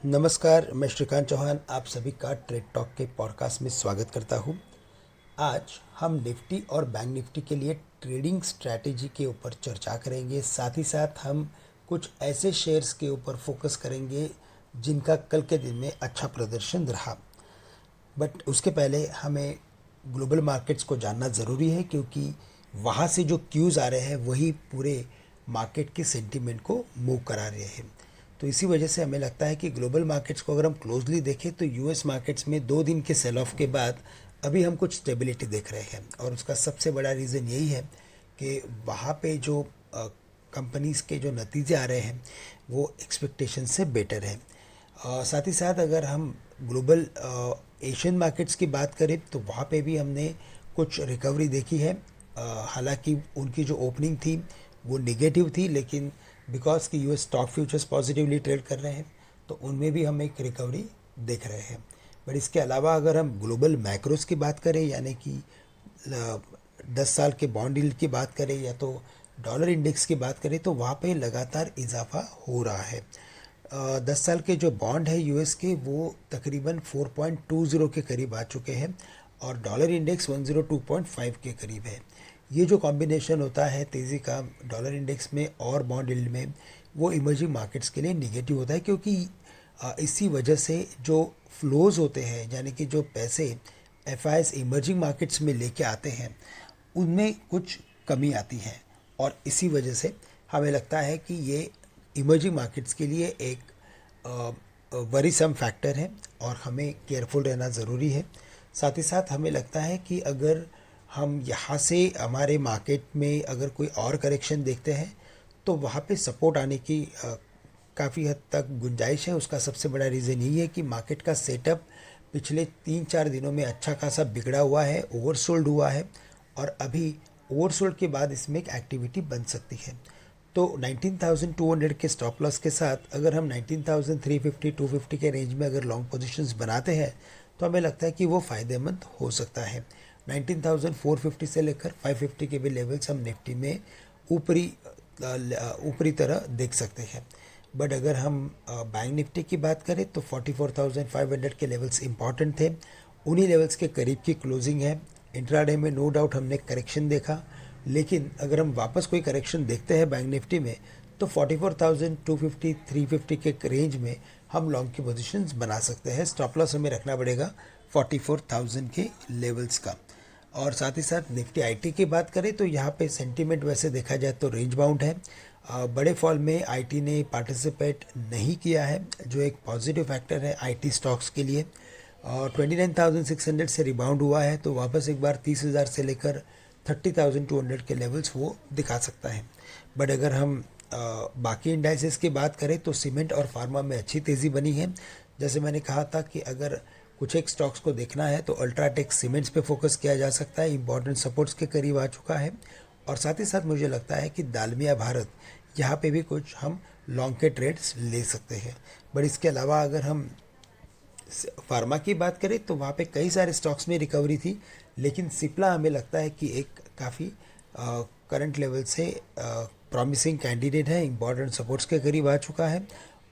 नमस्कार, मैं श्रीकांत चौहान आप सभी का ट्रेड टॉक के पॉडकास्ट में स्वागत करता हूं। आज हम निफ्टी और बैंक निफ्टी के लिए ट्रेडिंग स्ट्रैटेजी के ऊपर चर्चा करेंगे। साथ ही साथ हम कुछ ऐसे शेयर्स के ऊपर फोकस करेंगे जिनका कल के दिन में अच्छा प्रदर्शन रहा। बट उसके पहले हमें ग्लोबल मार्केट्स को जानना ज़रूरी है, क्योंकि वहाँ से जो क्यूज़ आ रहे हैं वही पूरे मार्केट के सेंटीमेंट को मूव करा रहे हैं। तो इसी वजह से हमें लगता है कि ग्लोबल मार्केट्स को अगर हम क्लोजली देखें तो यूएस मार्केट्स में 2 दिन के सेल ऑफ के बाद अभी हम कुछ स्टेबिलिटी देख रहे हैं। और उसका सबसे बड़ा रीज़न यही है कि वहाँ पे जो कंपनीज़ के जो नतीजे आ रहे हैं वो एक्सपेक्टेशन से बेटर है। साथ ही साथ अगर हम ग्लोबल एशियन मार्केट्स की बात करें तो वहाँ पे भी हमने कुछ रिकवरी देखी है। हालांकि उनकी जो ओपनिंग थी वो निगेटिव थी, लेकिन बिकॉज कि US stock futures positively trade कर रहे हैं तो उनमें भी हम एक रिकवरी देख रहे हैं। बट इसके अलावा अगर हम ग्लोबल मैक्रोस की बात करें, यानी कि 10 साल के बॉन्ड यील्ड की बात करें या तो डॉलर इंडेक्स की बात करें, तो वहाँ पे लगातार इजाफा हो रहा है। 10 साल के जो बॉन्ड है यूएस के वो तकरीबन 4.20 के करीब आ चुके हैं और डॉलर इंडेक्स 102.5 के करीब है। ये जो कॉम्बिनेशन होता है तेज़ी का डॉलर इंडेक्स में और बॉन्ड यील्ड में, वो इमर्जिंग मार्केट्स के लिए निगेटिव होता है, क्योंकि इसी वजह से जो फ्लोज़ होते हैं, यानी कि जो पैसे एफआईएस इमर्जिंग मार्केट्स में लेके आते हैं उनमें कुछ कमी आती है। और इसी वजह से हमें लगता है कि ये इमर्जिंग मार्केट्स के लिए एक वरीसम फैक्टर है और हमें केयरफुल रहना ज़रूरी है। साथ ही साथ हमें लगता है कि अगर हम यहाँ से हमारे मार्केट में अगर कोई और करेक्शन देखते हैं तो वहाँ पे सपोर्ट आने की काफ़ी हद तक गुंजाइश है। उसका सबसे बड़ा रीज़न यही है कि मार्केट का सेटअप पिछले 3-4 दिनों में अच्छा खासा बिगड़ा हुआ है, ओवरसोल्ड हुआ है और अभी ओवरसोल्ड के बाद इसमें एक एक्टिविटी बन सकती है। तो 19,200 के स्टॉप लॉस के साथ अगर हम 19,350 250 के रेंज में अगर लॉन्ग पोजीशंस बनाते हैं तो हमें लगता है कि वो फ़ायदेमंद हो सकता है। 19,450 से लेकर 550 के भी लेवल्स हम निफ्टी में ऊपरी तरह देख सकते हैं। बट अगर हम बैंक निफ्टी की बात करें तो 44,500 के लेवल्स इंपॉर्टेंट थे। उन्हीं लेवल्स के करीब की क्लोजिंग है। इंट्राडे में नो डाउट हमने करेक्शन देखा, लेकिन अगर हम वापस कोई करेक्शन देखते हैं बैंक निफ्टी में तो 44,250 350 के रेंज में हम लॉन्ग की पोजीशंस बना सकते हैं। स्टॉप लॉस हमें रखना पड़ेगा 44,000 के लेवल्स का। और साथ ही साथ निफ्टी आईटी की बात करें तो यहाँ पे सेंटीमेंट वैसे देखा जाए तो रेंज बाउंड है। बड़े फॉल में आईटी ने पार्टिसिपेट नहीं किया है, जो एक पॉजिटिव फैक्टर है आईटी स्टॉक्स के लिए। और 29,600 से रिबाउंड हुआ है तो वापस एक बार 30,000 से लेकर 30,200 के लेवल्स वो दिखा सकता है। बट अगर हम बाकी इंडाइसेस की बात करें तो सीमेंट और फार्मा में अच्छी तेज़ी बनी है। जैसे मैंने कहा था कि अगर कुछ एक स्टॉक्स को देखना है तो अल्ट्राटेक सीमेंट्स पे फोकस किया जा सकता है, इंपॉर्टेंट सपोर्ट्स के करीब आ चुका है। और साथ ही साथ मुझे लगता है कि दालमिया भारत, यहाँ पे भी कुछ हम लॉन्ग के ट्रेड्स ले सकते हैं। बट इसके अलावा अगर हम फार्मा की बात करें तो वहाँ पे कई सारे स्टॉक्स में रिकवरी थी, लेकिन सिप्ला हमें लगता है कि एक काफ़ी करंट लेवल से प्रॉमिसिंग कैंडिडेट है, इंपॉर्टेंट सपोर्ट्स के करीब आ चुका है।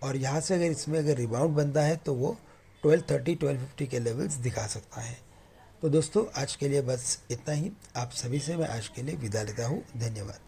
और यहाँ से अगर इसमें अगर रिबाउंड बनता है तो वो 1230 1250 के लेवल्स दिखा सकता है। तो दोस्तों आज के लिए बस इतना ही। आप सभी से मैं आज के लिए विदा लेता हूँ। धन्यवाद।